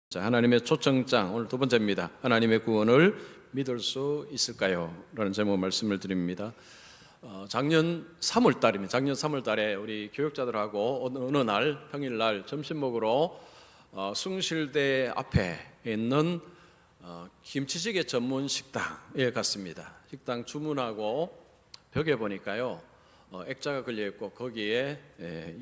자, 하나님의 초청장 오늘 두 번째입니다. 하나님의 구원을 믿을 수 있을까요? 라는 제목 말씀을 드립니다. 작년 3월 달입니다. 작년 3월 달에 우리 교육자들하고 어느 날 평일날 점심 먹으러 숭실대 앞에 있는 김치찌개 전문 식당에 갔습니다. 식당 주문하고 벽에 보니까요 액자가 걸려있고 거기에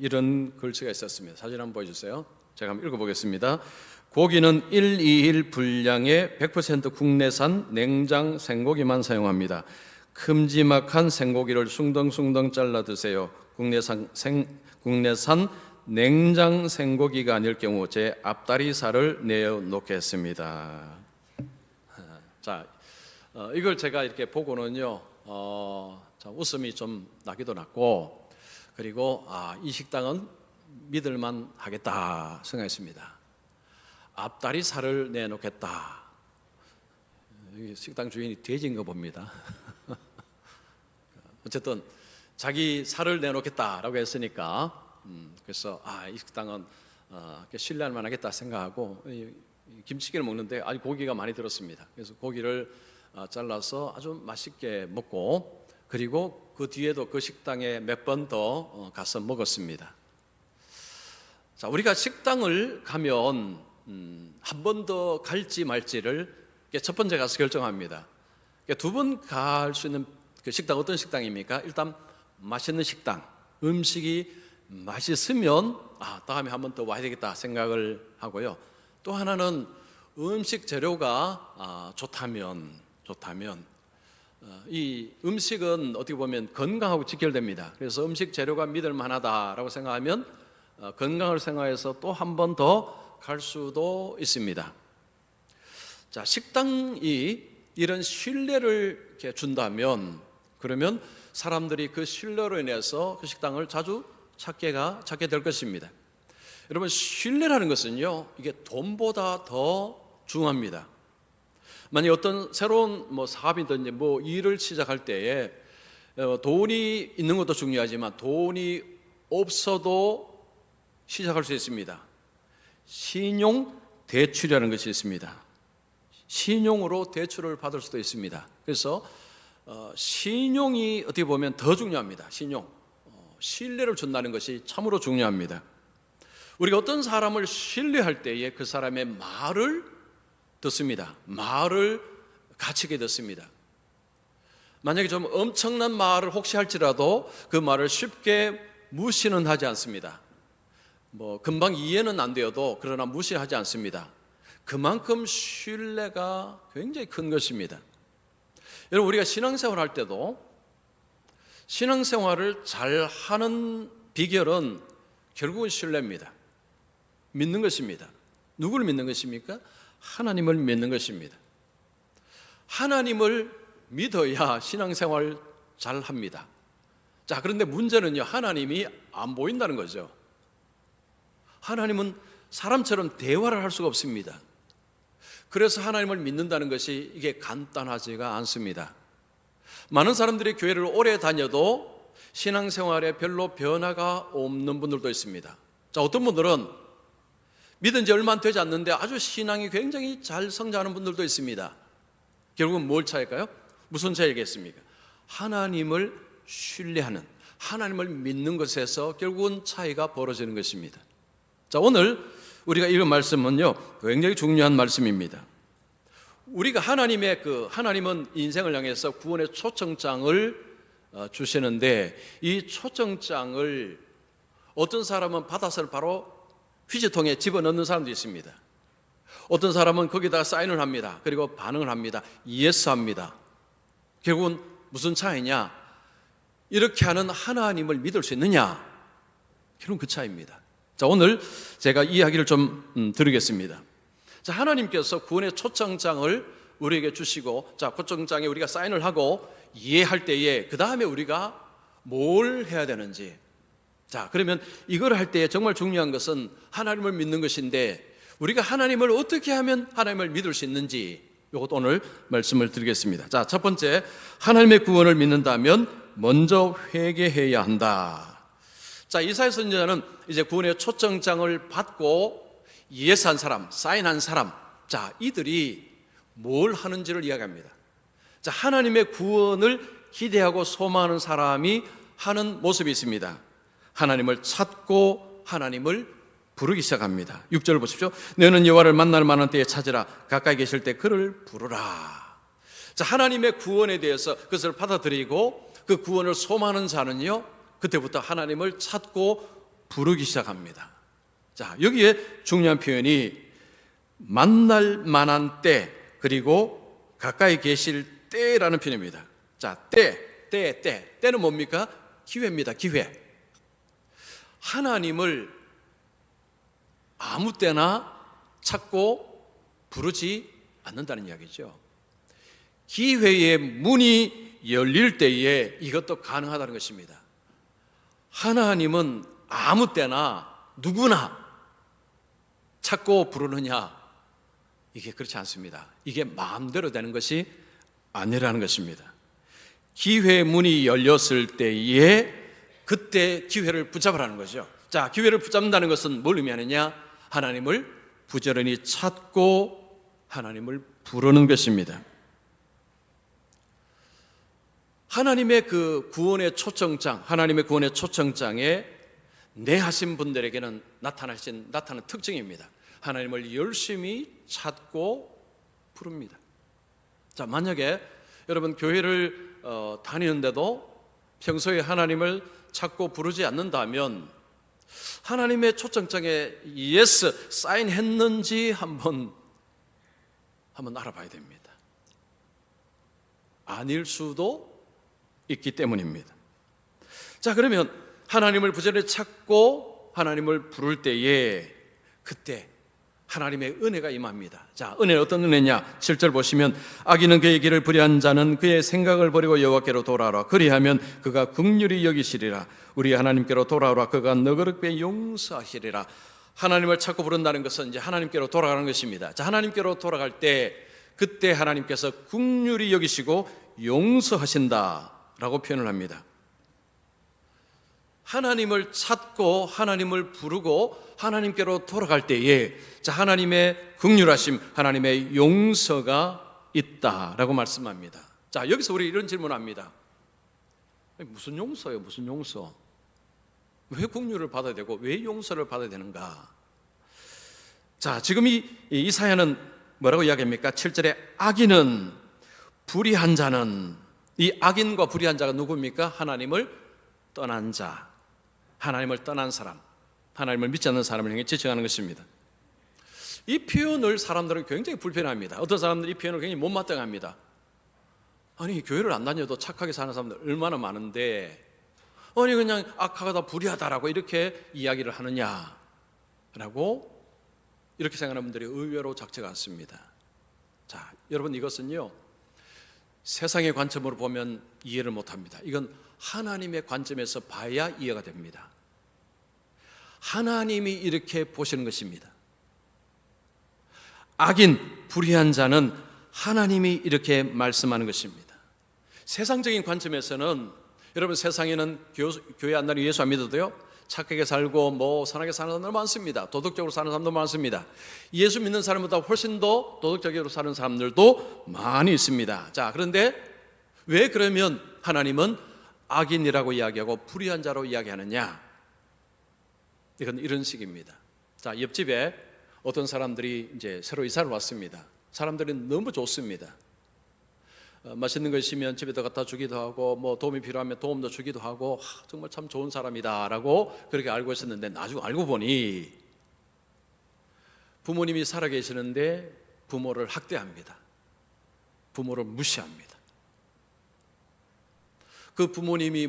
이런 글씨가 있었습니다. 사진 한번 보여주세요. 제가 한번 읽어보겠습니다. 고기는 121 분량의 100% 국내산 냉장 생고기만 사용합니다. 큼지막한 생고기를 숭덩숭덩 잘라 드세요. 국내산 냉장 생고기가 아닐 경우 제 앞다리살을 내어 놓겠습니다. 자, 이걸 제가 이렇게 보고는요, 웃음이 좀 나기도 났고, 그리고 이 식당은 믿을만 하겠다 생각했습니다. 앞다리 살을 내놓겠다. 식당 주인이 돼지인가 봅니다. 어쨌든 자기 살을 내놓겠다라고 했으니까 그래서 이 식당은 신뢰할 만하겠다 생각하고 김치찌개를 먹는데 아주 고기가 많이 들었습니다. 그래서 고기를 잘라서 아주 맛있게 먹고 그리고 그 뒤에도 그 식당에 몇 번 더 가서 먹었습니다. 자, 우리가 식당을 가면 한 번 더 갈지 말지를 첫 번째 가서 결정합니다. 두 번 갈 수 있는 그 식당 어떤 식당입니까? 일단 맛있는 식당, 음식이 맛있으면 다음에 한 번 더 와야 되겠다 생각을 하고요. 또 하나는 음식 재료가 좋다면 이 음식은 어떻게 보면 건강하고 직결됩니다. 그래서 음식 재료가 믿을 만하다라고 생각하면 건강을 생각해서 또 한 번 더 갈 수도 있습니다. 자, 식당이 이런 신뢰를 이렇게 준다면 그러면 사람들이 그 신뢰로 인해서 그 식당을 자주 찾게 될 것입니다. 여러분, 신뢰라는 것은요, 이게 돈보다 더 중요합니다. 만약 어떤 새로운 사업이든지 일을 시작할 때에 돈이 있는 것도 중요하지만 돈이 없어도 시작할 수 있습니다. 신용 대출이라는 것이 있습니다. 신용으로 대출을 받을 수도 있습니다. 그래서 신용이 어떻게 보면 더 중요합니다. 신뢰를 준다는 것이 참으로 중요합니다. 우리가 어떤 사람을 신뢰할 때에 그 사람의 말을 듣습니다. 말을 가치게 듣습니다. 만약에 좀 엄청난 말을 혹시 할지라도 그 말을 쉽게 무시는 하지 않습니다. 금방 이해는 안 되어도 그러나 무시하지 않습니다. 그만큼 신뢰가 굉장히 큰 것입니다. 여러분, 우리가 신앙생활 할 때도 신앙생활을 잘 하는 비결은 결국은 신뢰입니다. 믿는 것입니다. 누구를 믿는 것입니까? 하나님을 믿는 것입니다. 하나님을 믿어야 신앙생활 잘 합니다. 자, 그런데 문제는요, 하나님이 안 보인다는 거죠. 하나님은 사람처럼 대화를 할 수가 없습니다. 그래서 하나님을 믿는다는 것이 이게 간단하지가 않습니다. 많은 사람들이 교회를 오래 다녀도 신앙생활에 별로 변화가 없는 분들도 있습니다. 자, 어떤 분들은 믿은 지 얼마 되지 않는데 아주 신앙이 굉장히 잘 성장하는 분들도 있습니다. 결국은 뭘 차일까요? 무슨 차이겠습니까? 하나님을 신뢰하는, 하나님을 믿는 것에서 결국은 차이가 벌어지는 것입니다. 자, 오늘 우리가 읽은 말씀은요, 굉장히 중요한 말씀입니다. 우리가 하나님은 인생을 향해서 구원의 초청장을 주시는데 이 초청장을 어떤 사람은 받아서 바로 휴지통에 집어넣는 사람도 있습니다. 어떤 사람은 거기다 사인을 합니다. 그리고 반응을 합니다. 예스 합니다. 결국은 무슨 차이냐? 이렇게 하는 하나님을 믿을 수 있느냐? 결국은 그 차이입니다. 자, 오늘 제가 이야기를 좀 드리겠습니다. 자, 하나님께서 구원의 초청장을 우리에게 주시고, 자, 초청장에 우리가 사인을 하고 이해할 때에 그 다음에 우리가 뭘 해야 되는지. 자, 그러면 이걸 할 때 정말 중요한 것은 하나님을 믿는 것인데 우리가 하나님을 어떻게 하면 하나님을 믿을 수 있는지 이것도 오늘 말씀을 드리겠습니다. 자, 첫 번째, 하나님의 구원을 믿는다면 먼저 회개해야 한다. 자, 이사야 선지자는 이제 구원의 초청장을 받고 예스한 사람, 사인한 사람, 자, 이들이 뭘 하는지를 이야기합니다. 자, 하나님의 구원을 기대하고 소망하는 사람이 하는 모습이 있습니다. 하나님을 찾고 하나님을 부르기 시작합니다. 6절 보십시오. 너는 여호와를 만날 만한 때에 찾으라. 가까이 계실 때 그를 부르라. 자, 하나님의 구원에 대해서 그것을 받아들이고 그 구원을 소망하는 자는요, 그때부터 하나님을 찾고 부르기 시작합니다. 자, 여기에 중요한 표현이 만날 만한 때, 그리고 가까이 계실 때라는 표현입니다. 자, 때는 뭡니까? 기회입니다. 기회. 하나님을 아무 때나 찾고 부르지 않는다는 이야기죠. 기회의 문이 열릴 때에 이것도 가능하다는 것입니다. 하나님은 아무 때나 누구나 찾고 부르느냐? 이게 그렇지 않습니다. 이게 마음대로 되는 것이 아니라는 것입니다. 기회의 문이 열렸을 때에 그때 기회를 붙잡으라는 거죠. 자, 기회를 붙잡는다는 것은 뭘 의미하느냐? 하나님을 부지런히 찾고 하나님을 부르는 것입니다. 하나님의 그 구원의 초청장, 하나님의 구원의 초청장에 내하신 분들에게는 나타나는 특징입니다. 하나님을 열심히 찾고 부릅니다. 자, 만약에 여러분 교회를 다니는데도 평소에 하나님을 찾고 부르지 않는다면 하나님의 초청장에 예스 사인했는지 한번 알아봐야 됩니다. 아닐 수도 있기 때문입니다. 자, 그러면 하나님을 부지런히 찾고 하나님을 부를 때에 그때 하나님의 은혜가 임합니다. 자, 은혜는 어떤 은혜냐? 7절 보시면 악인은 그의 길을 불의한 자는 그의 생각을 버리고 여호와께로 돌아오라. 그리하면 그가 긍휼히 여기시리라. 우리 하나님께로 돌아오라. 그가 너그럽게 용서하시리라. 하나님을 찾고 부른다는 것은 이제 하나님께로 돌아가는 것입니다. 자, 하나님께로 돌아갈 때 그때 하나님께서 긍휼히 여기시고 용서하신다라고 표현을 합니다. 하나님을 찾고 하나님을 부르고 하나님께로 돌아갈 때에 자, 하나님의 긍휼하심, 하나님의 용서가 있다라고 말씀합니다. 자, 여기서 우리 이런 질문합니다. 무슨 용서예요? 무슨 용서? 왜 긍휼을 받아야 되고 왜 용서를 받아야 되는가? 자, 지금 이 사연은 뭐라고 이야기합니까? 7절에 악인은 불의한 자는, 이 악인과 불의한 자가 누구입니까? 하나님을 떠난 자, 하나님을 떠난 사람, 하나님을 믿지 않는 사람을 향해 지칭하는 것입니다. 이 표현을 사람들은 굉장히 불편해합니다. 어떤 사람들은 이 표현을 굉장히 못마땅합니다. 아니, 교회를 안 다녀도 착하게 사는 사람들 얼마나 많은데 아니 그냥 악하다 불의하다라고 이렇게 이야기를 하느냐라고 이렇게 생각하는 분들이 의외로 적지가 않습니다. 자, 여러분, 이것은요 세상의 관점으로 보면 이해를 못합니다. 이건 하나님의 관점에서 봐야 이해가 됩니다. 하나님이 이렇게 보시는 것입니다. 악인, 불의한 자는 하나님이 이렇게 말씀하는 것입니다. 세상적인 관점에서는 여러분, 세상에는 교회 안 다니고 예수 안 믿어도요 착하게 살고 뭐 선하게 사는 사람들 많습니다. 도덕적으로 사는 사람도 많습니다. 예수 믿는 사람보다 훨씬 더 도덕적으로 사는 사람들도 많이 있습니다. 자, 그런데 왜 그러면 하나님은 악인이라고 이야기하고 불의한 자로 이야기하느냐? 이건 이런 식입니다. 자, 옆집에 어떤 사람들이 이제 새로 이사를 왔습니다. 사람들이 너무 좋습니다. 맛있는 거 있으면 집에다 갖다 주기도 하고 뭐 도움이 필요하면 도움도 주기도 하고 정말 참 좋은 사람이다라고 그렇게 알고 있었는데 나중에 알고 보니 부모님이 살아계시는데 부모를 학대합니다. 부모를 무시합니다. 그 부모님이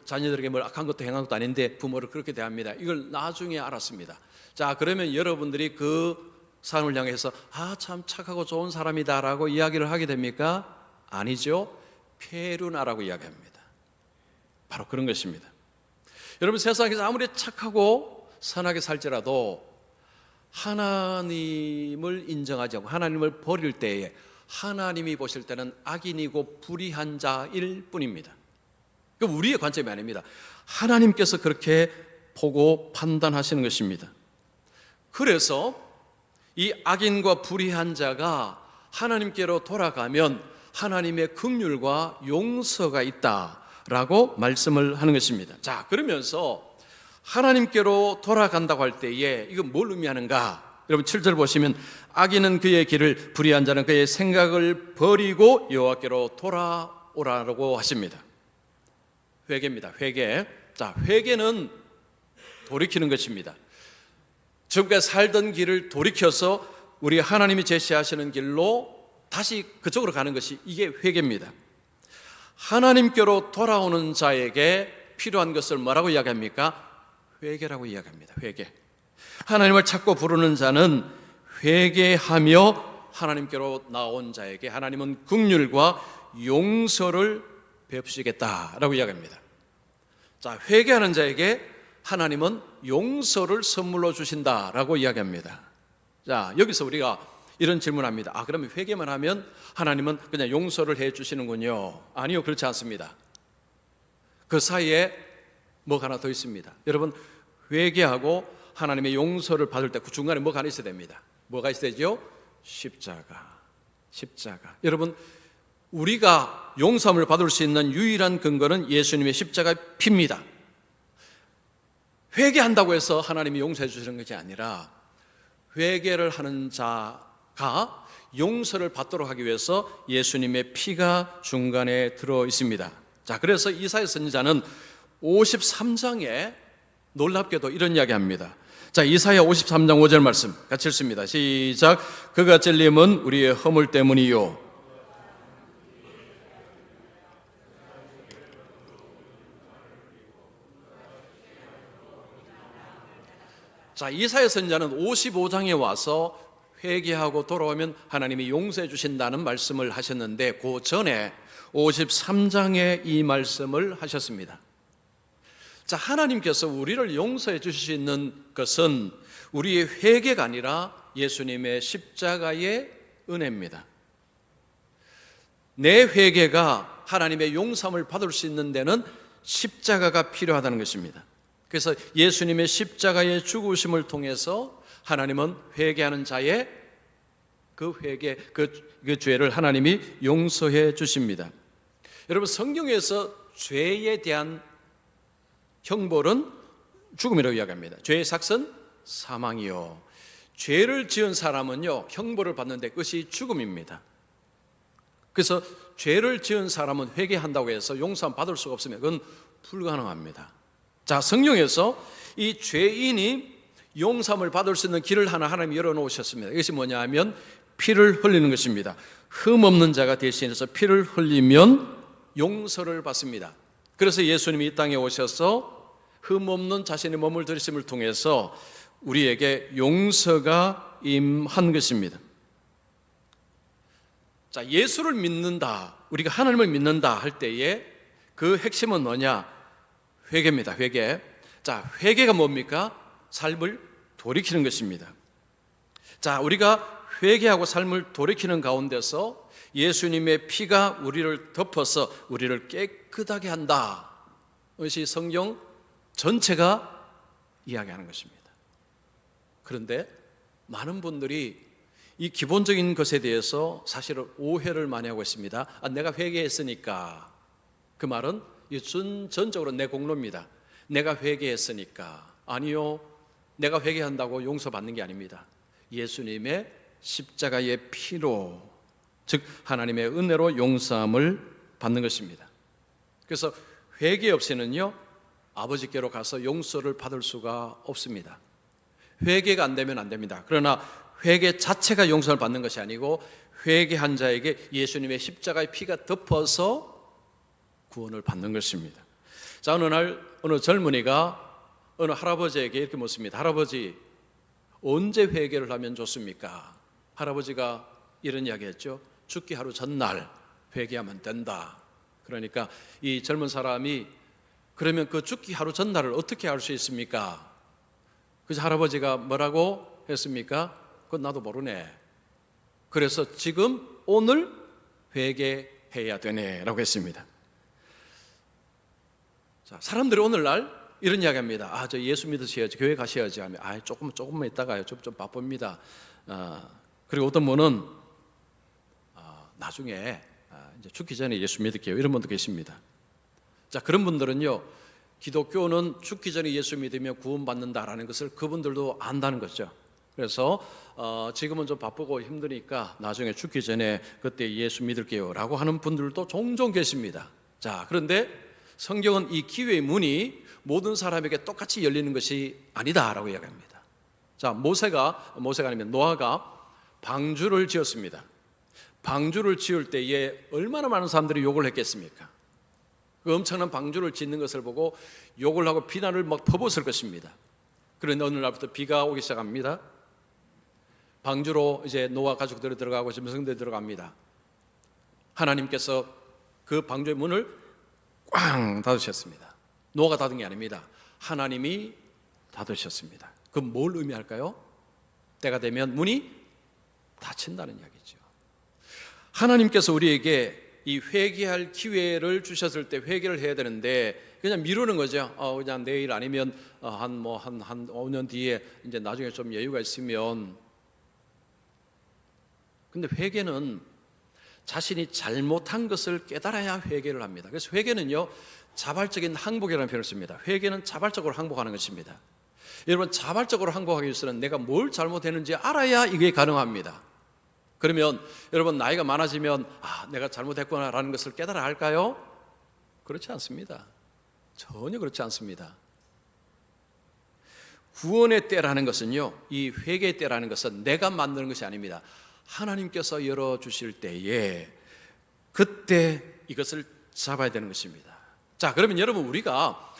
자녀들에게 뭘 악한 것도 행한 것도 아닌데 부모를 그렇게 대합니다. 이걸 나중에 알았습니다. 자, 그러면 여러분들이 그 사람을 향해서 참 착하고 좋은 사람이다라고 이야기를 하게 됩니까? 아니죠. 페루나라고 이야기합니다. 바로 그런 것입니다. 여러분, 세상에서 아무리 착하고 선하게 살지라도 하나님을 인정하지 않고 하나님을 버릴 때에 하나님이 보실 때는 악인이고 불의한 자일 뿐입니다. 그건 우리의 관점이 아닙니다. 하나님께서 그렇게 보고 판단하시는 것입니다. 그래서 이 악인과 불의한 자가 하나님께로 돌아가면 하나님의 긍휼과 용서가 있다라고 말씀을 하는 것입니다. 자, 그러면서 하나님께로 돌아간다고 할 때에 이건 뭘 의미하는가? 여러분 7절 보시면 악인은 그의 길을, 불의한 자는 그의 생각을 버리고 여호와께로 돌아오라고 하십니다. 회개입니다. 회개. 자, 회개는 돌이키는 것입니다. 지금까지 살던 길을 돌이켜서 우리 하나님이 제시하시는 길로 다시 그쪽으로 가는 것이 이게 회개입니다. 하나님께로 돌아오는 자에게 필요한 것을 뭐라고 이야기합니까? 회개라고 이야기합니다. 회개. 하나님을 찾고 부르는 자는 회개하며 하나님께로 나온 자에게 하나님은 긍휼과 용서를 베푸시겠다라고 이야기합니다. 자, 회개하는 자에게 하나님은 용서를 선물로 주신다라고 이야기합니다. 자, 여기서 우리가 이런 질문합니다. 그러면 회개만 하면 하나님은 그냥 용서를 해 주시는군요. 아니요, 그렇지 않습니다. 그 사이에 뭐가 하나 더 있습니다. 여러분, 회개하고 하나님의 용서를 받을 때 그 중간에 뭐가 하나 있어야 됩니다. 뭐가 있어야 되죠? 십자가. 여러분, 우리가 용서함을 받을 수 있는 유일한 근거는 예수님의 십자가 피입니다. 회개한다고 해서 하나님이 용서해 주시는 것이 아니라 회개를 하는 자가 용서를 받도록 하기 위해서 예수님의 피가 중간에 들어 있습니다. 자, 그래서 이사야 선지자는 53장에 놀랍게도 이런 이야기합니다. 자, 이사야 53장 5절 말씀 같이 읽습니다. 시작. 그가 찔림은 우리의 허물 때문이요 자, 이사야 선지자는 55장에 와서 회개하고 돌아오면 하나님이 용서해 주신다는 말씀을 하셨는데 그 전에 53장에 이 말씀을 하셨습니다. 자, 하나님께서 우리를 용서해 주실 수 있는 것은 우리의 회개가 아니라 예수님의 십자가의 은혜입니다. 내 회개가 하나님의 용서함을 받을 수 있는 데는 십자가가 필요하다는 것입니다. 그래서 예수님의 십자가의 죽으심을 통해서 하나님은 회개하는 자의 그 회개, 그 죄를 하나님이 용서해 주십니다. 여러분, 성경에서 죄에 대한 형벌은 죽음이라고 이야기합니다. 죄의 삭은 사망이요. 죄를 지은 사람은요, 형벌을 받는데 그것이 죽음입니다. 그래서 죄를 지은 사람은 회개한다고 해서 용서함 받을 수가 없으면 그건 불가능합니다. 자, 성경에서 이 죄인이 용서함을 받을 수 있는 길을 하나 하나님이 열어놓으셨습니다. 이것이 뭐냐 하면 피를 흘리는 것입니다. 흠 없는 자가 대신해서 피를 흘리면 용서를 받습니다. 그래서 예수님이 이 땅에 오셔서 흠 없는 자신의 몸을 들이심을 통해서 우리에게 용서가 임한 것입니다. 자, 예수를 믿는다, 우리가 하나님을 믿는다 할 때에 그 핵심은 뭐냐? 회개입니다. 회개. 자, 회개가 뭡니까? 삶을 돌이키는 것입니다. 자, 우리가 회개하고 삶을 돌이키는 가운데서 예수님의 피가 우리를 덮어서 우리를 깨끗하게 한다. 이것이 성경 전체가 이야기하는 것입니다. 그런데 많은 분들이 이 기본적인 것에 대해서 사실은 오해를 많이 하고 있습니다. 내가 회개했으니까. 그 말은 전적으로 내 공로입니다. 내가 회개했으니까. 아니요, 내가 회개한다고 용서받는 게 아닙니다. 예수님의 십자가의 피로, 즉 하나님의 은혜로 용서함을 받는 것입니다. 그래서 회개 없이는요, 아버지께로 가서 용서를 받을 수가 없습니다. 회개가 안 되면 안 됩니다. 그러나 회개 자체가 용서를 받는 것이 아니고 회개한 자에게 예수님의 십자가의 피가 덮어서 구원을 받는 것입니다. 자, 어느 날 어느 젊은이가 어느 할아버지에게 이렇게 묻습니다. 할아버지, 언제 회개를 하면 좋습니까? 할아버지가 이런 이야기했죠. 죽기 하루 전날 회개하면 된다. 그러니까 이 젊은 사람이 그러면 그 죽기 하루 전날을 어떻게 알 수 있습니까? 그래서 할아버지가 뭐라고 했습니까? 그건 나도 모르네. 그래서 지금 오늘 회개해야 되네 라고 했습니다. 자, 사람들이 오늘날 이런 이야기합니다. 저 예수 믿으셔야지, 교회 가셔야지 하면 조금만 있다가요. 좀 바쁩니다. 그리고 어떤 분은 나중에 이제 죽기 전에 예수 믿을게요. 이런 분도 계십니다. 자, 그런 분들은요, 기독교는 죽기 전에 예수 믿으면 구원받는다라는 것을 그분들도 안다는 거죠. 그래서 지금은 좀 바쁘고 힘드니까 나중에 죽기 전에 그때 예수 믿을게요 라고 하는 분들도 종종 계십니다. 자, 그런데 성경은 이 기회의 문이 모든 사람에게 똑같이 열리는 것이 아니다라고 이야기합니다. 자, 모세가 아니면 노아가 방주를 지었습니다. 방주를 지을 때에 얼마나 많은 사람들이 욕을 했겠습니까? 그 엄청난 방주를 짓는 것을 보고 욕을 하고 비난을 막 퍼붓을 것입니다. 그런데 어느 날부터 비가 오기 시작합니다. 방주로 이제 노아 가족들이 들어가고 짐승들이 들어갑니다. 하나님께서 그 방주의 문을 꽝 닫으셨습니다. 노아가 닫은 게 아닙니다. 하나님이 닫으셨습니다. 그럼 뭘 의미할까요? 때가 되면 문이 닫힌다는 이야기죠. 하나님께서 우리에게 이 회개할 기회를 주셨을 때 회개를 해야 되는데 그냥 미루는 거죠. 그냥 내일 아니면 한 5년 뒤에 이제 나중에 좀 여유가 있으면. 근데 회개는 자신이 잘못한 것을 깨달아야 회개를 합니다. 그래서 회개는요, 자발적인 항복이라는 표현을 씁니다. 회개는 자발적으로 항복하는 것입니다. 여러분, 자발적으로 항복하기 위해서는 내가 뭘 잘못했는지 알아야 이게 가능합니다. 그러면 여러분, 나이가 많아지면 내가 잘못했구나라는 것을 깨달아 할까요? 그렇지 않습니다. 전혀 그렇지 않습니다. 구원의 때라는 것은요, 이 회개의 때라는 것은 내가 만드는 것이 아닙니다. 하나님께서 열어주실 때에 그때 이것을 잡아야 되는 것입니다. 자, 그러면 여러분, 우리가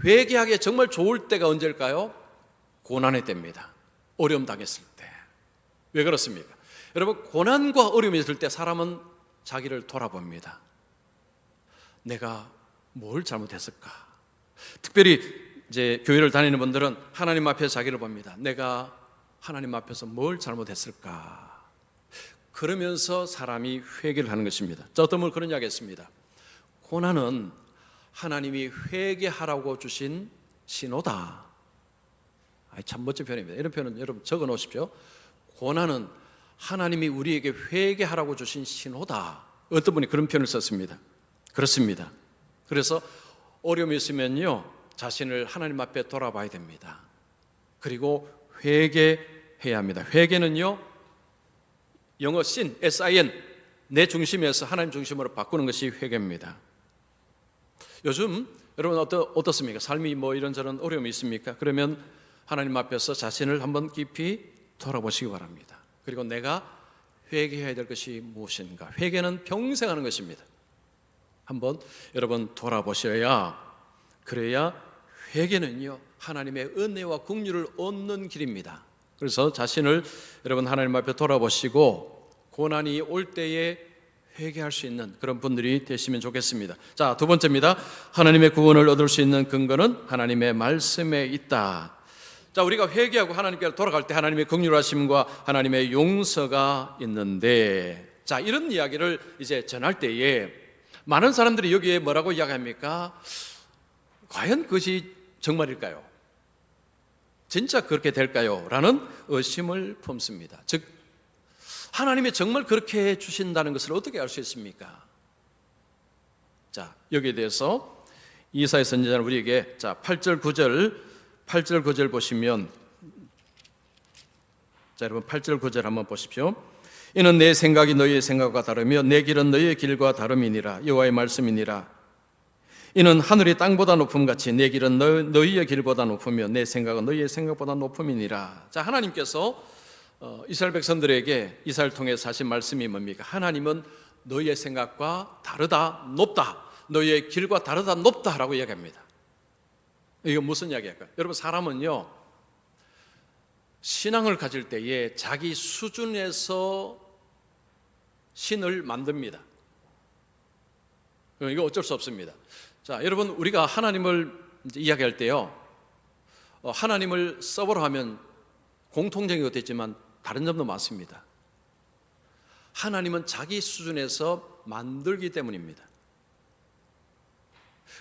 회개하기에 정말 좋을 때가 언제일까요? 고난의 때입니다. 어려움 당했을 때. 왜 그렇습니까? 여러분, 고난과 어려움이 있을 때 사람은 자기를 돌아봅니다. 내가 뭘 잘못했을까? 특별히 이제 교회를 다니는 분들은 하나님 앞에서 자기를 봅니다. 내가 하나님 앞에서 뭘 잘못했을까? 그러면서 사람이 회개를 하는 것입니다. 자, 어떤 분은 그런 이야기 했습니다. 고난은 하나님이 회개하라고 주신 신호다. 참 멋진 표현입니다. 이런 표현은 여러분 적어 놓으십시오. 고난은 하나님이 우리에게 회개하라고 주신 신호다. 어떤 분이 그런 표현을 썼습니다. 그렇습니다. 그래서 어려움이 있으면요, 자신을 하나님 앞에 돌아봐야 됩니다. 그리고 회개해야 합니다. 회개는요, 영어 sin, S-I-N, 내 중심에서 하나님 중심으로 바꾸는 것이 회개입니다. 요즘 여러분 어떻습니까? 삶이 뭐 이런저런 어려움이 있습니까? 그러면 하나님 앞에서 자신을 한번 깊이 돌아보시기 바랍니다. 그리고 내가 회개해야 될 것이 무엇인가? 회개는 평생 하는 것입니다. 한번 여러분 돌아보셔야, 그래야 회개는요, 하나님의 은혜와 긍휼을 얻는 길입니다. 그래서 자신을 여러분 하나님 앞에 돌아보시고 고난이 올 때에 회개할 수 있는 그런 분들이 되시면 좋겠습니다. 자, 두 번째입니다. 하나님의 구원을 얻을 수 있는 근거는 하나님의 말씀에 있다. 자, 우리가 회개하고 하나님께 돌아갈 때 하나님의 긍휼하심과 하나님의 용서가 있는데, 자, 이런 이야기를 이제 전할 때에 많은 사람들이 여기에 뭐라고 이야기합니까? 과연 그것이 정말일까요? 진짜 그렇게 될까요? 라는 의심을 품습니다. 즉, 하나님이 정말 그렇게 해주신다는 것을 어떻게 알 수 있습니까? 자, 여기에 대해서 이사야 선지자는 우리에게 8절 9절 보시면, 자, 여러분 8절 9절 한번 보십시오. 이는 내 생각이 너희의 생각과 다르며 내 길은 너희의 길과 다름이니라. 여호와의 말씀이니라. 이는 하늘이 땅보다 높음같이 내 길은 너희의 길보다 높으며 내 생각은 너희의 생각보다 높음이니라. 자, 하나님께서 이스라엘 백성들에게 이사야를 통해서 하신 말씀이 뭡니까? 하나님은 너희의 생각과 다르다, 높다, 너희의 길과 다르다, 높다라고 이야기합니다. 이거 무슨 이야기일까요? 여러분, 사람은요, 신앙을 가질 때에 자기 수준에서 신을 만듭니다. 이거 어쩔 수 없습니다. 자, 여러분, 우리가 하나님을 이야기할 때요, 하나님을 써보라 하면 공통적인 것도 있지만 다른 점도 많습니다. 하나님은 자기 수준에서 만들기 때문입니다.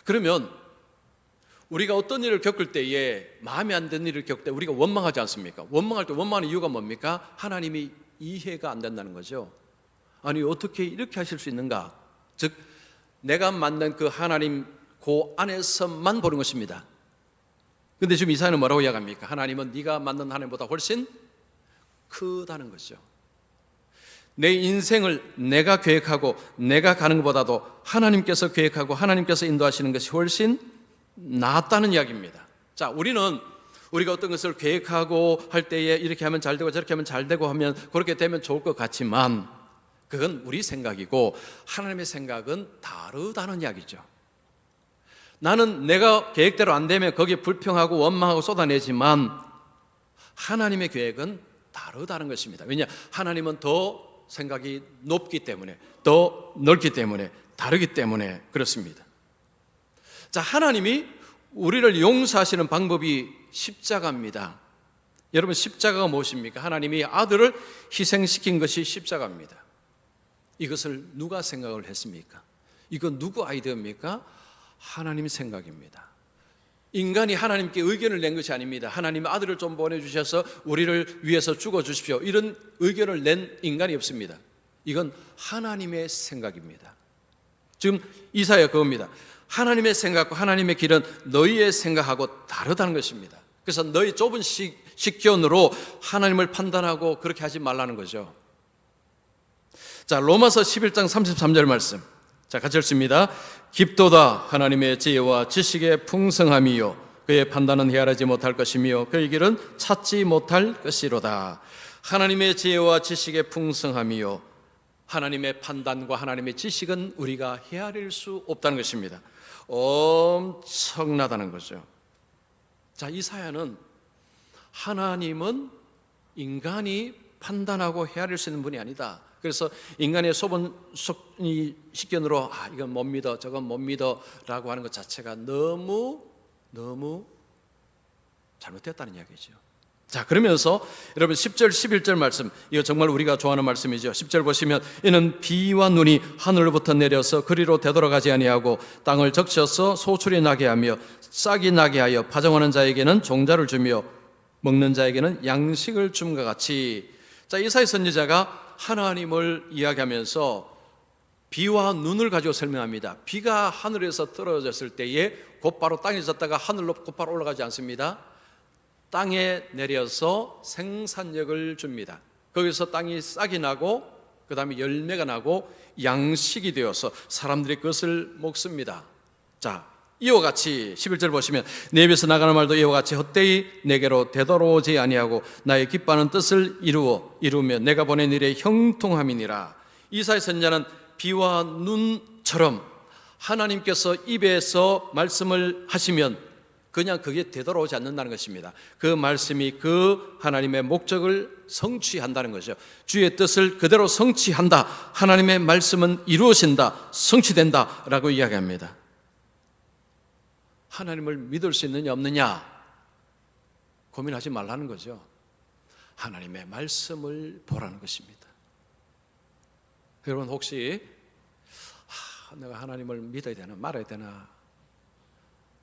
그러면 우리가 어떤 일을 겪을 때에 마음에 안 드는 일을 겪을 때 우리가 원망하지 않습니까? 원망할 때 원망하는 이유가 뭡니까? 하나님이 이해가 안 된다는 거죠. 아니 어떻게 이렇게 하실 수 있는가? 즉 내가 만난 그 하나님 그 안에서만 보는 것입니다. 근데 지금 이사야는 뭐라고 이야기합니까? 하나님은 네가 만난 하나님보다 훨씬 크다는 거죠. 내 인생을 내가 계획하고 내가 가는 것보다도 하나님께서 계획하고 하나님께서 인도하시는 것이 훨씬 낫다는 이야기입니다. 자, 우리가 어떤 것을 계획하고 할 때에 이렇게 하면 잘 되고 저렇게 하면 잘 되고 하면 그렇게 되면 좋을 것 같지만 그건 우리 생각이고 하나님의 생각은 다르다는 이야기죠. 나는 내가 계획대로 안 되면 거기에 불평하고 원망하고 쏟아내지만 하나님의 계획은 다르다는 것입니다. 왜냐? 하나님은 더 생각이 높기 때문에, 더 넓기 때문에, 다르기 때문에 그렇습니다. 자, 하나님이 우리를 용서하시는 방법이 십자가입니다. 여러분, 십자가가 무엇입니까? 하나님이 아들을 희생시킨 것이 십자가입니다. 이것을 누가 생각을 했습니까? 이건 누구 아이디어입니까? 하나님 생각입니다. 인간이 하나님께 의견을 낸 것이 아닙니다. 하나님 아들을 좀 보내주셔서 우리를 위해서 죽어주십시오, 이런 의견을 낸 인간이 없습니다. 이건 하나님의 생각입니다. 지금 이사야 그겁니다. 하나님의 생각과 하나님의 길은 너희의 생각하고 다르다는 것입니다. 그래서 너희 좁은 식견으로 하나님을 판단하고 그렇게 하지 말라는 거죠. 자, 로마서 11장 33절 말씀, 자, 같이 읽습니다. 깊도다 하나님의 지혜와 지식의 풍성함이요 그의 판단은 헤아리지 못할 것이며 그의 길은 찾지 못할 것이로다. 하나님의 지혜와 지식의 풍성함이요, 하나님의 판단과 하나님의 지식은 우리가 헤아릴 수 없다는 것입니다. 엄청나다는 거죠. 자, 이사야는 하나님은 인간이 판단하고 헤아릴 수 있는 분이 아니다. 그래서 인간의 좁은 식견으로 이건 못 믿어 저건 못 믿어 라고 하는 것 자체가 너무 잘못됐다는 이야기죠. 자, 그러면서 여러분 10절 11절 말씀, 이거 정말 우리가 좋아하는 말씀이죠. 10절 보시면 이는 비와 눈이 하늘로부터 내려서 그리로 되돌아가지 아니하고 땅을 적셔서 소출이 나게 하며 싹이 나게 하여 파종하는 자에게는 종자를 주며 먹는 자에게는 양식을 줌과 같이. 자, 이사야 선지자가 하나님을 이야기하면서 비와 눈을 가지고 설명합니다. 비가 하늘에서 떨어졌을 때에 곧바로 땅에 졌다가 하늘로 곧바로 올라가지 않습니다. 땅에 내려서 생산력을 줍니다. 거기서 땅이 싹이 나고 그 다음에 열매가 나고 양식이 되어서 사람들이 그것을 먹습니다. 자, 이와 같이 11절 보시면 내 입에서 나가는 말도 이와 같이 헛되이 내게로 되돌아오지 아니하고 나의 기뻐하는 뜻을 이루면 내가 보낸 일에 형통함이니라. 이사야 선지자는 비와 눈처럼 하나님께서 입에서 말씀을 하시면 그냥 그게 되돌아오지 않는다는 것입니다. 그 말씀이 그 하나님의 목적을 성취한다는 거죠. 주의 뜻을 그대로 성취한다. 하나님의 말씀은 이루어진다, 성취된다 라고 이야기합니다. 하나님을 믿을 수 있느냐 없느냐 고민하지 말라는 거죠. 하나님의 말씀을 보라는 것입니다. 여러분, 혹시 내가 하나님을 믿어야 되나 말아야 되나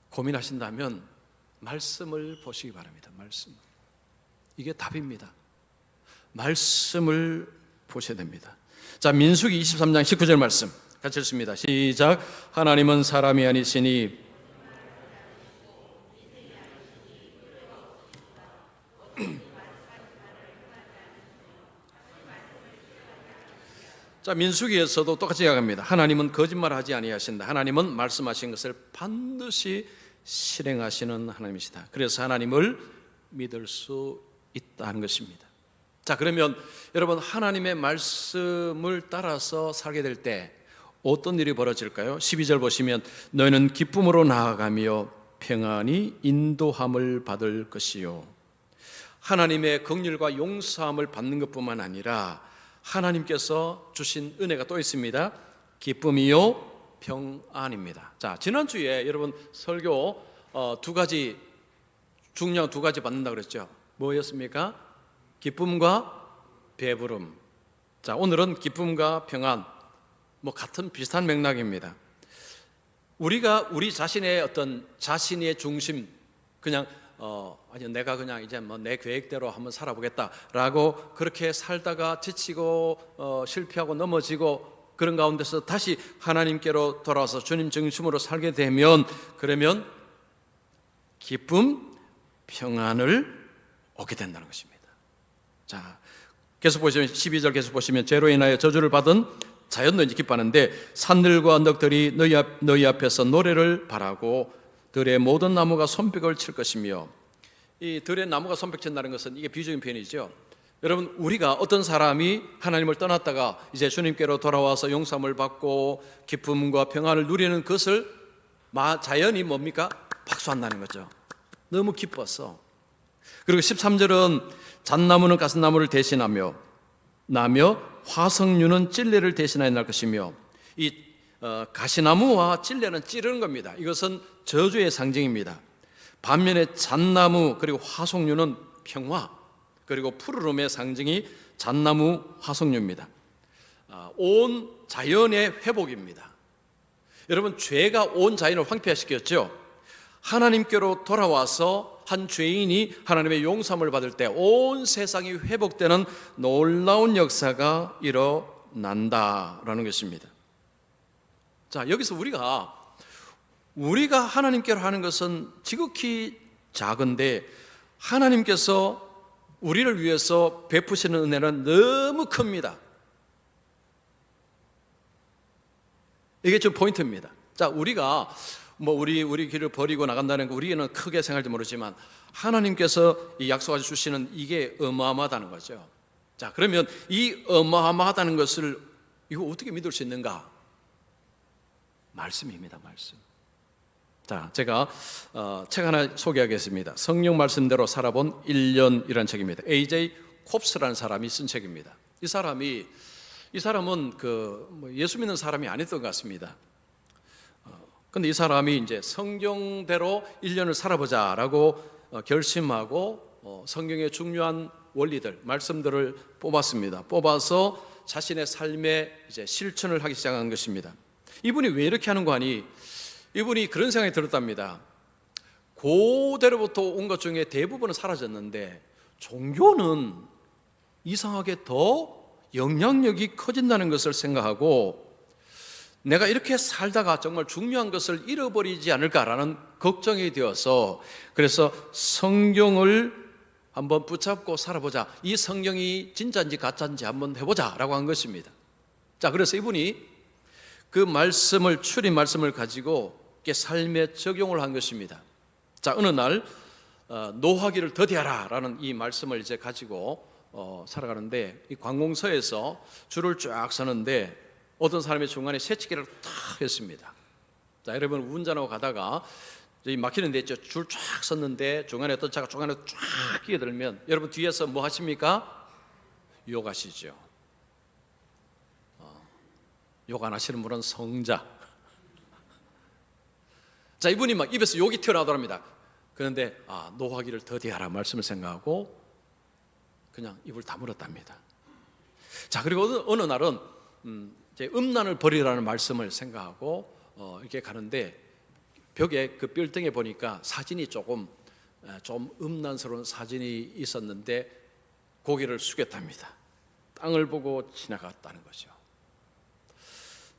고민하신다면 말씀을 보시기 바랍니다. 말씀, 이게 답입니다. 말씀을 보셔야 됩니다. 자, 민수기 23장 19절 말씀 같이 읽습니다. 시작. 하나님은 사람이 아니시니 자, 민수기에서도 똑같이 이야기합니다. 하나님은 거짓말하지 아니하신다. 하나님은 말씀하신 것을 반드시 실행하시는 하나님이시다. 그래서 하나님을 믿을 수 있다는 것입니다. 자, 그러면 여러분, 하나님의 말씀을 따라서 살게 될 때 어떤 일이 벌어질까요? 12절 보시면 너희는 기쁨으로 나아가며 평안히 인도함을 받을 것이요. 하나님의 긍휼과 용서함을 받는 것뿐만 아니라 하나님께서 주신 은혜가 또 있습니다. 기쁨이요 평안입니다. 자, 지난주에 여러분 설교 중요한 두 가지 받는다 그랬죠. 뭐였습니까? 기쁨과 배부름. 자, 오늘은 기쁨과 평안, 같은 비슷한 맥락입니다. 우리가 우리 자신의 어떤 자신의 중심, 그냥 아니 내가 그냥 이제 뭐 내 계획대로 한번 살아보겠다라고 그렇게 살다가 지치고 실패하고 넘어지고 그런 가운데서 다시 하나님께로 돌아와서 주님 중심으로 살게 되면, 그러면 기쁨, 평안을 얻게 된다는 것입니다. 자, 계속 보시면 12절 계속 보시면 죄로 인하여 저주를 받은 자연도 이제 기뻐하는데 산들과 언덕들이 너희 앞에서 노래를 바라고 들의 모든 나무가 손뼉을 칠 것이며, 이 들의 나무가 손뼉 친다는 것은 이게 비유적인 표현이죠. 여러분, 우리가 어떤 사람이 하나님을 떠났다가 이제 주님께로 돌아와서 용서함을 받고 기쁨과 평안을 누리는 것을 자연이 뭡니까? 박수한다는 거죠. 너무 기뻤어. 그리고 13절은 잣나무는 가스나무를 대신하며 화석류는 찔레를 대신하여 날 것이며, 이 가시나무와 찔레는 찌르는 겁니다. 이것은 저주의 상징입니다. 반면에 잣나무 그리고 화석류는 평화 그리고 푸르름의 상징이 잣나무, 화석류입니다. 온 자연의 회복입니다. 여러분, 죄가 온 자연을 황폐화시켰죠. 하나님께로 돌아와서 한 죄인이 하나님의 용서함을 받을 때 온 세상이 회복되는 놀라운 역사가 일어난다라는 것입니다. 자, 여기서 우리가 하나님께로 하는 것은 지극히 작은데 하나님께서 우리를 위해서 베푸시는 은혜는 너무 큽니다. 이게 좀 포인트입니다. 자, 우리가 우리 길을 버리고 나간다는 거 우리는 크게 생각할지 모르지만 하나님께서 이 약속해 주시는 이게 어마어마하다는 거죠. 자, 그러면 이 어마어마하다는 것을 이거 어떻게 믿을 수 있는가? 말씀입니다, 말씀. 자, 제가 책 하나 소개하겠습니다. 성령 말씀대로 살아본 1년이라는 책입니다. A.J. 콥스라는 사람이 쓴 책입니다. 이 사람은 예수 믿는 사람이 아니었던 것 같습니다. 근데 이 사람이 이제 성경대로 1년을 살아보자라고 결심하고 성경의 중요한 원리들, 말씀들을 뽑았습니다. 뽑아서 자신의 삶에 이제 실천을 하기 시작한 것입니다. 이분이 왜 이렇게 하는 거 아니? 이분이 그런 생각이 들었답니다. 고대로부터 온 것 중에 대부분은 사라졌는데 종교는 이상하게 더 영향력이 커진다는 것을 생각하고 내가 이렇게 살다가 정말 중요한 것을 잃어버리지 않을까라는 걱정이 되어서, 그래서 성경을 한번 붙잡고 살아보자, 이 성경이 진짜인지 가짜인지 한번 해보자라고 한 것입니다. 자, 그래서 이분이 그 말씀을, 출입 말씀을 가지고 삶에 적용을 한 것입니다. 자, 어느 날 노하기를 더디하라 라는 이 말씀을 이제 가지고 살아가는데, 이 관공서에서 줄을 쫙 서는데 어떤 사람이 중간에 새치기를 탁 했습니다. 자, 여러분, 운전하고 가다가 막히는 데 있죠. 줄 쫙 섰는데 중간에 어떤 차가 중간에 쫙 끼어들면 여러분 뒤에서 뭐 하십니까? 욕하시죠. 욕 안 하시는 분은 성자. 자, 이분이 막 입에서 욕이 튀어나오더랍니다. 그런데 노하기를 더디하라 말씀을 생각하고 그냥 입을 다물었답니다. 자, 그리고 어느 날은 이제 음란을 버리라는 말씀을 생각하고 이렇게 가는데 벽에 그 빌딩에 보니까 사진이 좀 음란스러운 사진이 있었는데 고개를 숙였답니다. 땅을 보고 지나갔다는 거죠.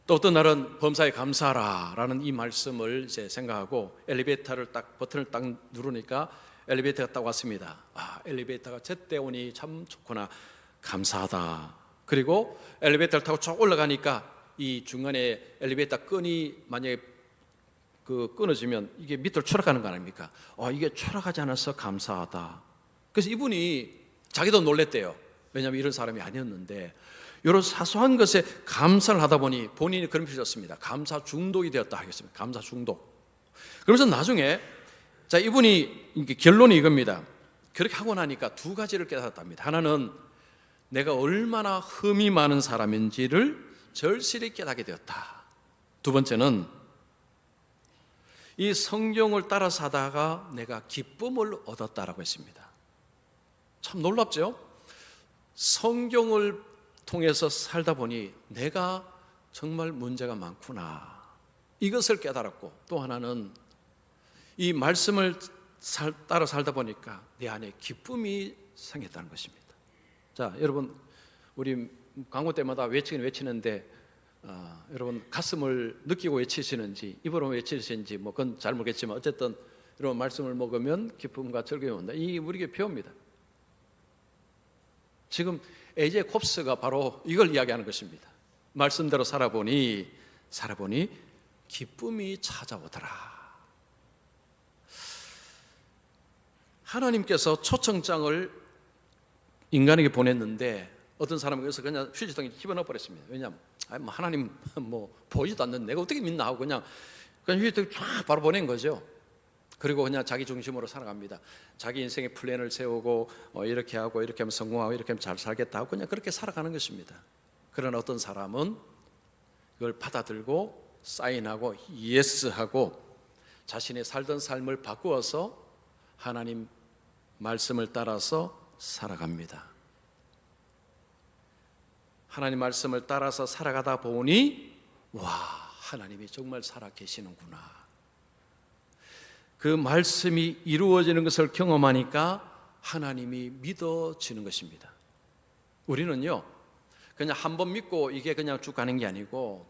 또 어떤 날은 범사에 감사하라라는 이 말씀을 이제 생각하고 엘리베이터를 버튼을 딱 누르니까 엘리베이터가 딱 왔습니다. 엘리베이터가 제때 오니 참 좋구나, 감사하다. 그리고 엘리베이터를 타고 쭉 올라가니까 이 중간에 엘리베이터 끈이 만약에 끊어지면 이게 밑으로 추락하는 거 아닙니까? 이게 추락하지 않아서 감사하다. 그래서 이분이 자기도 놀랬대요. 왜냐하면 이런 사람이 아니었는데 이런 사소한 것에 감사를 하다 보니 본인이 그런 표현을 썼습니다. 감사 중독이 되었다 하겠습니다. 감사 중독. 그러면서 나중에 자, 이분이 결론이 이겁니다. 그렇게 하고 나니까 두 가지를 깨달았답니다. 하나는 내가 얼마나 흠이 많은 사람인지를 절실히 깨닫게 되었다. 두 번째는 이 성경을 따라 사다가 내가 기쁨을 얻었다라고 했습니다. 참 놀랍죠? 성경을 통해서 살다 보니 내가 정말 문제가 많구나. 이것을 깨달았고, 또 하나는 이 말씀을 따라 살다 보니까 내 안에 기쁨이 생겼다는 것입니다. 자, 여러분, 우리 광고 때마다 외치긴 외치는데 여러분 가슴을 느끼고 외치시는지 입으로 외치시는지 뭐 그건 잘 모르겠지만 어쨌든 이런 말씀을 먹으면 기쁨과 즐거움이 온다. 이 우리에게 배웁니다. 지금 AJ 콥스가 바로 이걸 이야기하는 것입니다. 말씀대로 살아보니 기쁨이 찾아오더라. 하나님께서 초청장을 인간에게 보냈는데 어떤 사람은 그래서 그냥 휴지통에 집어넣어 버렸습니다. 왜냐하면 뭐 하나님 뭐 보이지도 않는 내가 어떻게 믿나 하고 그냥 휴지통에 쫙 바로 보낸 거죠. 그리고 그냥 자기 중심으로 살아갑니다. 자기 인생의 플랜을 세우고 이렇게 하고 이렇게 하면 성공하고 이렇게 하면 잘 살겠다 하고 그냥 그렇게 살아가는 것입니다. 그러나 어떤 사람은 이걸 받아들고 사인하고 예스하고 자신의 살던 삶을 바꾸어서 하나님 말씀을 따라서 살아갑니다. 하나님 말씀을 따라서 살아가다 보니 와, 하나님이 정말 살아계시는구나. 그 말씀이 이루어지는 것을 경험하니까 하나님이 믿어지는 것입니다. 우리는요, 그냥 한 번 믿고 이게 그냥 쭉 가는 게 아니고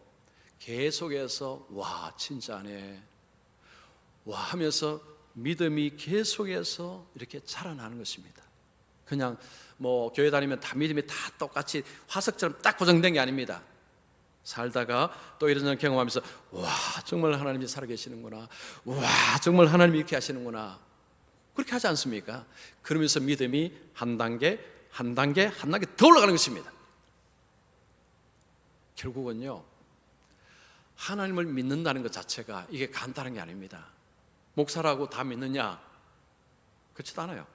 계속해서 와, 진짜네, 와 하면서 믿음이 계속해서 이렇게 자라나는 것입니다. 그냥 뭐 교회 다니면 다 믿음이 다 똑같이 화석처럼 딱 고정된 게 아닙니다. 살다가 또 이런 경험하면서 와, 정말 하나님이 살아계시는구나, 와, 정말 하나님이 이렇게 하시는구나, 그렇게 하지 않습니까? 그러면서 믿음이 한 단계 더 올라가는 것입니다. 결국은요, 하나님을 믿는다는 것 자체가 이게 간단한 게 아닙니다. 목사라고 다 믿느냐? 그렇지도 않아요.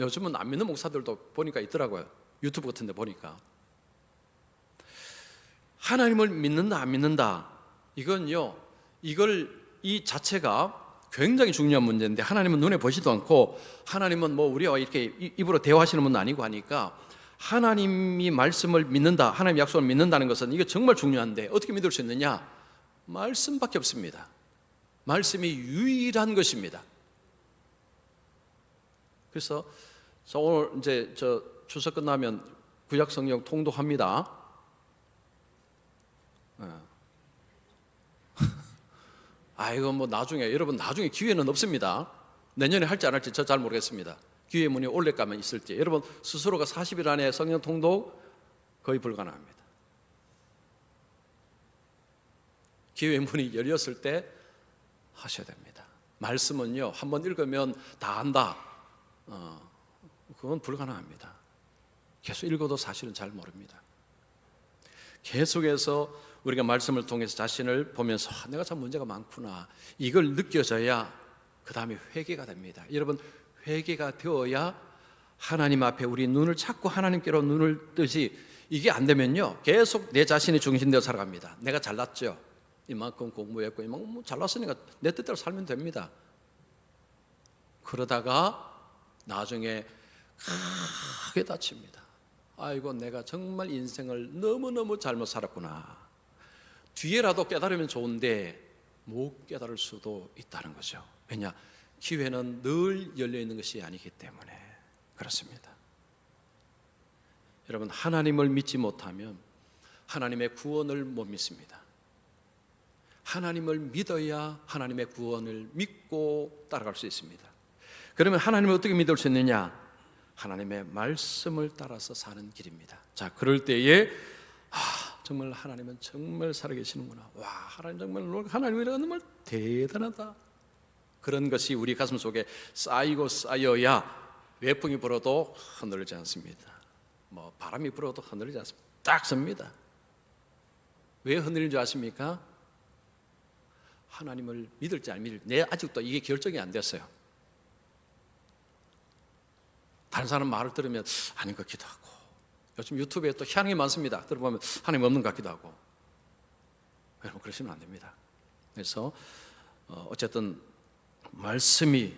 요즘은 안 믿는 목사들도 보니까 있더라고요. 유튜브 같은 데 보니까. 하나님을 믿는다 안 믿는다, 이건요, 이 자체가 굉장히 중요한 문제인데 하나님은 눈에 보시도 않고 하나님은 뭐 우리와 이렇게 입으로 대화하시는 분은 아니고 하니까 하나님이 말씀을 믿는다, 하나님 약속을 믿는다는 것은 이게 정말 중요한데 어떻게 믿을 수 있느냐? 말씀밖에 없습니다. 말씀이 유일한 것입니다. 그래서 오늘 이제 추석 끝나면 구약 성경 통독합니다. 이건 뭐 나중에, 여러분 나중에 기회는 없습니다. 내년에 할지 안 할지 저 잘 모르겠습니다. 기회 문이 올래까면 있을지. 여러분 스스로가 40일 안에 성경 통독 거의 불가능합니다. 기회 문이 열렸을 때 하셔야 됩니다. 말씀은요, 한번 읽으면 다 안다, 그건 불가능합니다. 계속 읽어도 사실은 잘 모릅니다. 계속해서 우리가 말씀을 통해서 자신을 보면서 내가 참 문제가 많구나, 이걸 느껴져야 그 다음에 회개가 됩니다. 여러분, 회개가 되어야 하나님 앞에 우리 눈을 찾고 하나님께로 눈을 뜨지, 이게 안 되면요 계속 내 자신이 중심되어 살아갑니다. 내가 잘났죠, 이만큼 공부했고 이만큼 잘났으니까 내 뜻대로 살면 됩니다. 그러다가 나중에 크게 다칩니다. 아이고, 내가 정말 인생을 너무너무 잘못 살았구나. 뒤에라도 깨달으면 좋은데 못 깨달을 수도 있다는 거죠. 왜냐? 기회는 늘 열려있는 것이 아니기 때문에 그렇습니다. 여러분, 하나님을 믿지 못하면 하나님의 구원을 못 믿습니다. 하나님을 믿어야 하나님의 구원을 믿고 따라갈 수 있습니다. 그러면 하나님을 어떻게 믿을 수 있느냐? 하나님의 말씀을 따라서 사는 길입니다. 자, 그럴 때에 정말 하나님은 정말 살아계시는구나, 와, 하나님 정말, 하나님이라는 정말 대단하다, 그런 것이 우리 가슴 속에 쌓이고 쌓여야 외풍이 불어도 흔들리지 않습니다. 뭐 바람이 불어도 흔들리지 않습니다. 딱 섭니다. 왜 흔들리는 줄 아십니까? 하나님을 믿을지 안 믿을지 내 아직도 이게 결정이 안 됐어요. 다른 사람 말을 들으면 아닌 것 같기도 하고, 요즘 유튜브에 또 희한한 게 많습니다. 들어보면 하나님 없는 것 같기도 하고. 여러분, 그러시면 안 됩니다. 그래서 어쨌든 말씀이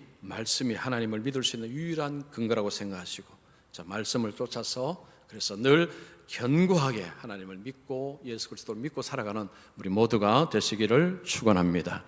하나님을 믿을 수 있는 유일한 근거라고 생각하시고, 자, 말씀을 쫓아서 그래서 늘 견고하게 하나님을 믿고 예수 그리스도를 믿고 살아가는 우리 모두가 되시기를 축원합니다.